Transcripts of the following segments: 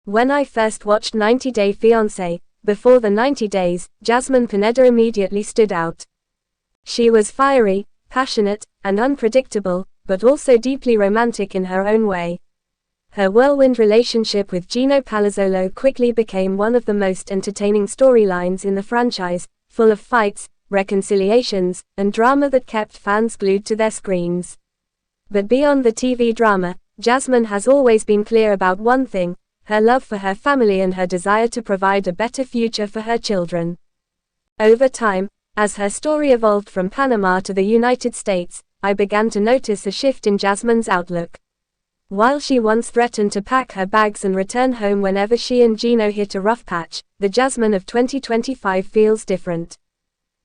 When I first watched 90 Day Fiancé, before the 90 days, Jasmine Pineda immediately stood out. She was fiery, passionate, and unpredictable, but also deeply romantic in her own way. Her whirlwind relationship with Gino Palazzolo quickly became one of the most entertaining storylines in the franchise, full of fights, reconciliations, and drama that kept fans glued to their screens. But beyond the TV drama, Jasmine has always been clear about one thing: her love for her family and her desire to provide a better future for her children. Over time, as her story evolved from Panama to the United States, I began to notice a shift in Jasmine's outlook. While she once threatened to pack her bags and return home whenever she and Gino hit a rough patch, the Jasmine of 2025 feels different.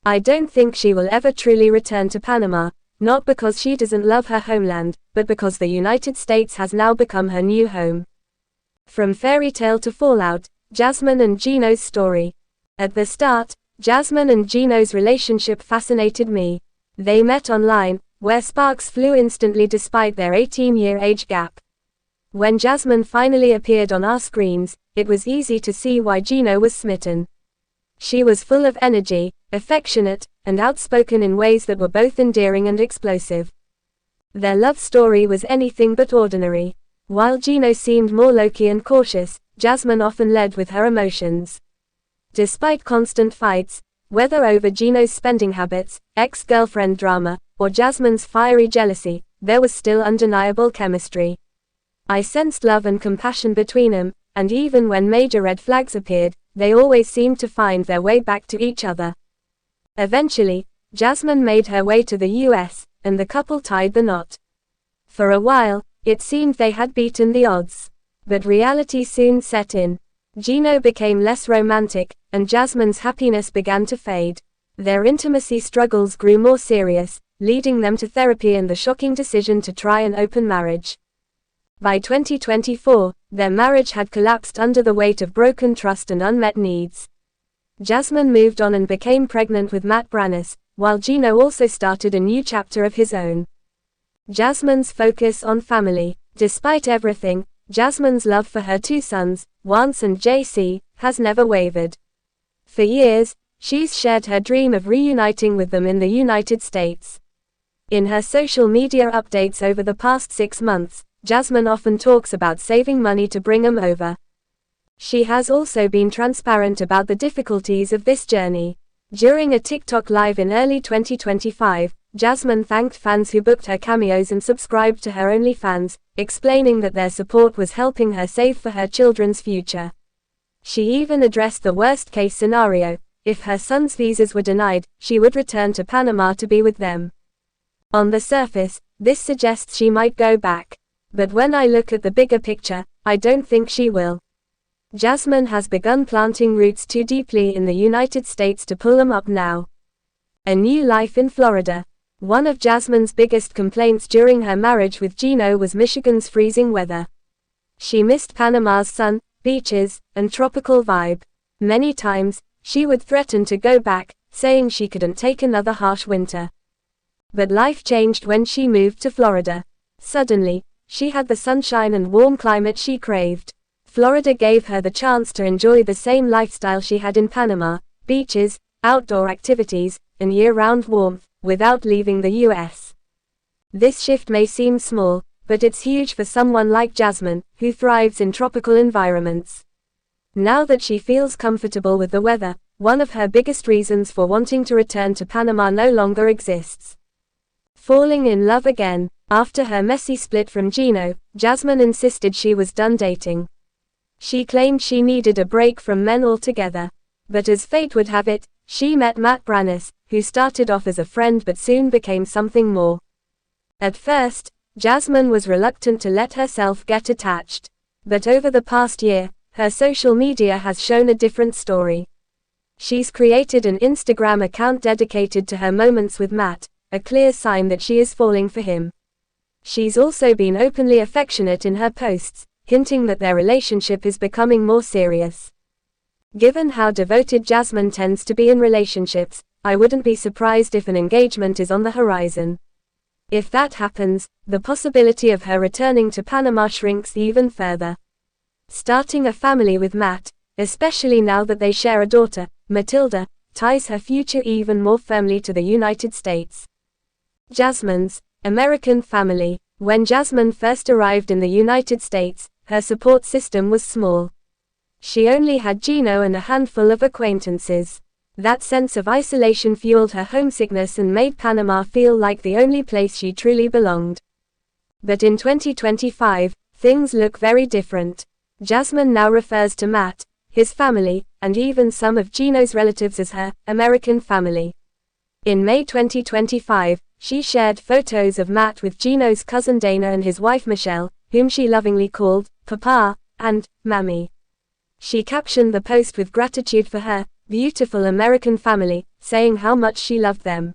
I don't think she will ever truly return to Panama, not because she doesn't love her homeland, but because the United States has now become her new home. From fairy tale to fallout, Jasmine and Gino's story. At the start, Jasmine and Gino's relationship fascinated me. They met online, where sparks flew instantly despite their 18-year age gap. When Jasmine finally appeared on our screens, it was easy to see why Gino was smitten. She was full of energy, affectionate, and outspoken in ways that were both endearing and explosive. Their love story was anything but ordinary. While Gino seemed more low-key and cautious, Jasmine often led with her emotions. Despite constant fights, whether over Gino's spending habits, ex-girlfriend drama, or Jasmine's fiery jealousy, there was still undeniable chemistry. I sensed love and compassion between them, and even when major red flags appeared, they always seemed to find their way back to each other. Eventually, Jasmine made her way to the US, and the couple tied the knot. For a while, it seemed they had beaten the odds. But reality soon set in. Gino became less romantic, and Jasmine's happiness began to fade. Their intimacy struggles grew more serious, leading them to therapy and the shocking decision to try an open marriage. By 2024, their marriage had collapsed under the weight of broken trust and unmet needs. Jasmine moved on and became pregnant with Matt Brannis, while Gino also started a new chapter of his own. Jasmine's focus on family. Despite everything, Jasmine's love for her two sons, Wance and JC, has never wavered. For years, she's shared her dream of reuniting with them in the United States. In her social media updates over the past 6 months, Jasmine often talks about saving money to bring them over. She has also been transparent about the difficulties of this journey. During a TikTok live in early 2025, Jasmine thanked fans who booked her cameos and subscribed to her OnlyFans, explaining that their support was helping her save for her children's future. She even addressed the worst-case scenario: if her sons' visas were denied, she would return to Panama to be with them. On the surface, this suggests she might go back. But when I look at the bigger picture, I don't think she will. Jasmine has begun planting roots too deeply in the United States to pull them up now. A new life in Florida. One of Jasmine's biggest complaints during her marriage with Gino was Michigan's freezing weather. She missed Panama's sun, beaches, and tropical vibe. Many times, she would threaten to go back, saying she couldn't take another harsh winter. But life changed when she moved to Florida. Suddenly, she had the sunshine and warm climate she craved. Florida gave her the chance to enjoy the same lifestyle she had in Panama: beaches, outdoor activities, and year-round warmth, without leaving the US. This shift may seem small, but it's huge for someone like Jasmine, who thrives in tropical environments. Now that she feels comfortable with the weather, one of her biggest reasons for wanting to return to Panama no longer exists. Falling in love again. After her messy split from Gino, Jasmine insisted she was done dating. She claimed she needed a break from men altogether. But as fate would have it, she met Matt Brannis, who started off as a friend but soon became something more. At first, Jasmine was reluctant to let herself get attached. But over the past year, her social media has shown a different story. She's created an Instagram account dedicated to her moments with Matt, a clear sign that she is falling for him. She's also been openly affectionate in her posts, hinting that their relationship is becoming more serious. Given how devoted Jasmine tends to be in relationships, I wouldn't be surprised if an engagement is on the horizon. If that happens, the possibility of her returning to Panama shrinks even further. Starting a family with Matt, especially now that they share a daughter, Matilda, ties her future even more firmly to the United States. Jasmine's American family. When Jasmine first arrived in the United States, her support system was small. She only had Gino and a handful of acquaintances. That sense of isolation fueled her homesickness and made Panama feel like the only place she truly belonged. But in 2025, things look very different. Jasmine now refers to Matt, his family, and even some of Gino's relatives as her American family. In May 2025, she shared photos of Matt with Gino's cousin Dana and his wife Michelle, whom she lovingly called Papa and Mammy. She captioned the post with gratitude for her beautiful American family, saying how much she loved them.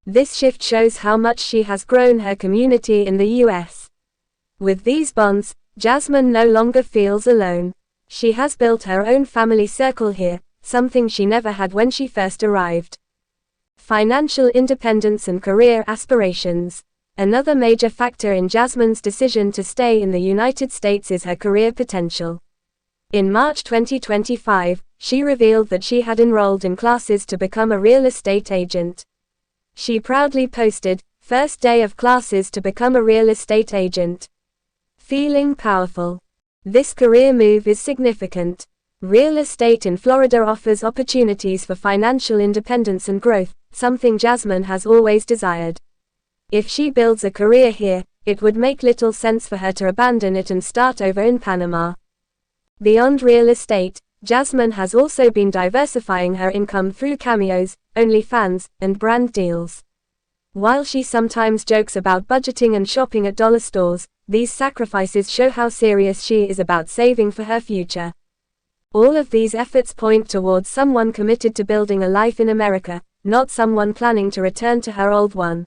This shift shows how much she has grown her community in the US. With these bonds, Jasmine no longer feels alone. She has built her own family circle here, something she never had when she first arrived. Financial independence and career aspirations. Another major factor in Jasmine's decision to stay in the United States is her career potential. In March 2025, she revealed that she had enrolled in classes to become a real estate agent. She proudly posted, "First day of classes to become a real estate agent. Feeling powerful." This career move is significant. Real estate in Florida offers opportunities for financial independence and growth, something Jasmine has always desired. If she builds a career here, it would make little sense for her to abandon it and start over in Panama. Beyond real estate, Jasmine has also been diversifying her income through cameos, OnlyFans, and brand deals. While she sometimes jokes about budgeting and shopping at dollar stores, these sacrifices show how serious she is about saving for her future. All of these efforts point towards someone committed to building a life in America, not someone planning to return to her old one.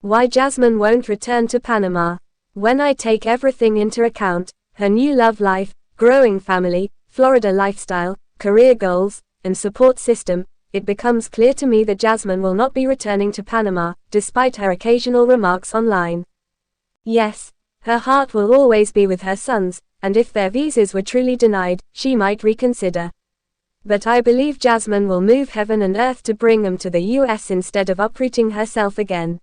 Why Jasmine won't return to Panama? When I take everything into account, her new love life, growing family, Florida lifestyle, career goals, and support system, it becomes clear to me that Jasmine will not be returning to Panama, despite her occasional remarks online. Yes, her heart will always be with her sons, and if their visas were truly denied, she might reconsider. But I believe Jasmine will move heaven and earth to bring them to the US instead of uprooting herself again.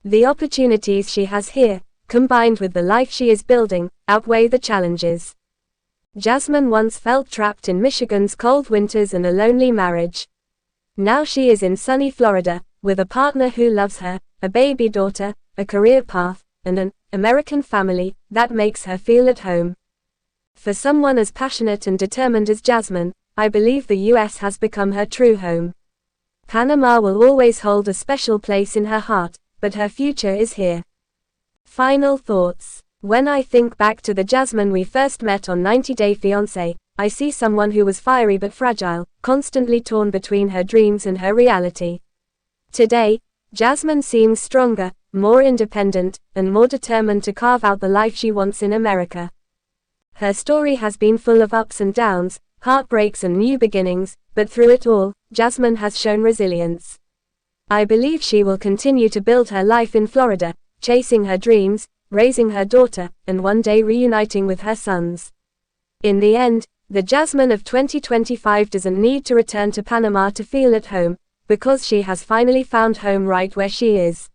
The opportunities she has here, combined with the life she is building, outweigh the challenges. Jasmine once felt trapped in Michigan's cold winters and a lonely marriage. Now she is in sunny Florida, with a partner who loves her, a baby daughter, a career path, and an American family that makes her feel at home. For someone as passionate and determined as Jasmine, I believe the US has become her true home. Panama will always hold a special place in her heart, but her future is here. Final thoughts. When I think back to the Jasmine we first met on 90 Day Fiancé, I see someone who was fiery but fragile, constantly torn between her dreams and her reality. Today, Jasmine seems stronger, more independent, and more determined to carve out the life she wants in America. Her story has been full of ups and downs, heartbreaks and new beginnings, but through it all, Jasmine has shown resilience. I believe she will continue to build her life in Florida, chasing her dreams, raising her daughter, and one day reuniting with her sons. In the end, the Jasmine of 2025 doesn't need to return to Panama to feel at home, because she has finally found home right where she is.